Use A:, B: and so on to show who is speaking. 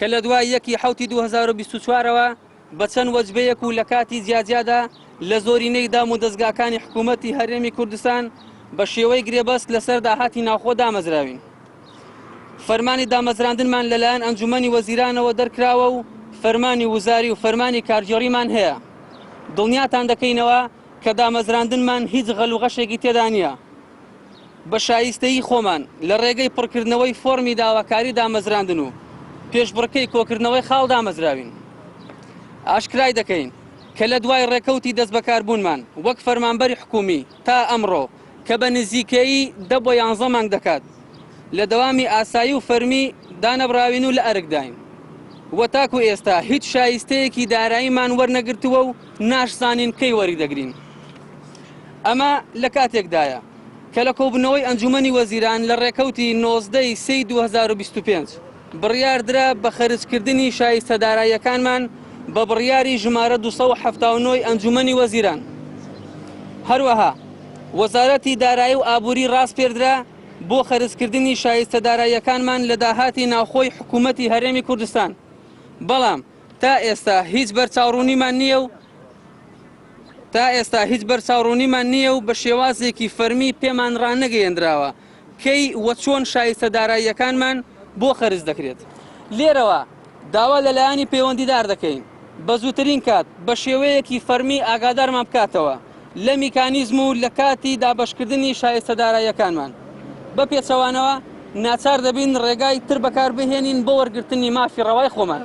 A: کە لە دوای 1 2024ەوە بە چەند وەجبەیەک و لە کاتی جیاجیادا لە زۆرینەی دام و دەستگاکانی حکوومەتی هەرێمی کوردستان بە شێوەی گرێبەست لەسەر داهاتی ناوخۆ دامەزراوین. فەرمانی دامەزراندنمان لەلایەن ئەنجومەنی وەزیرانەوە دەرکراوە و فەرمانی وزاری و فەرمانی کارجێڕیمان هەیە. دڵنیاتان دەکەینەوە کە دامەزراندنمان هیچ غەلوغەشێکی تێدا نییە. بە شایستەیی خۆمان لە ڕێگەی پڕکردنەوەی فۆرمی داواکاری دامەزراندن و پێشبڕکەی کۆکردنەوەی خاڵ دامەزراوین. ئاشکرای دەکەین کە لە دوای ڕێکەوتی دەست بەکاربوونمان وەک فەرمانبەری حکومی تا ئەمڕۆ کە بە نزیکەیی 10 بۆ 11 مانگ دەکات لە دەوامی ئاسایی و فەرمی دانەبراوین و لە ئەرکداین. وە تاکو ئێستا هیچ شایستەیەکی داراییمان وەرنەگرتووە و ناشزانین کەی وەری دەگرین. ئەمە لە کاتێکدایە کە لە کۆبوونەوەی ئەنجومەنی وەزیران لە ڕێکەوتی 19 سی 2025 بڕیاردرا بە خەرجکردنی شایستە داراییەکانمان بە بڕیاری ژمارە 279 ئەنجومەنی وەزیران. هەروەها وەزارەتی دارایی و ئابووری ڕاست پێردرا بۆ خەرجکردنی شایستە داراییەکانمان لە داهاتی ناوخۆی حکوومەتی هەرێمی کوردستان. بەڵام تا ئێستا هیچ بەرچاوڕوونیمان نییە و بە شێوازێکی فەرمی پێمان ڕانەگەیەندراوە کەی وە چۆن شایستە داراییەکانمان بۆ خەرج دەکرێت. لێرەوە داوا لەلایەنی پەیوەندیدار دەکەین بە زووترین کات بە شێوەیەکی فەرمی ئاگادارمان بکاتەوە لە میکانیزم و لە کاتی دابەشکردنی شایستە داراییەکانمان. بە پێچەوانەوە ناچار دەبین ڕێگای تر بەکاربهێنین بۆ وەرگرتنی مافی ڕەوای خۆمان.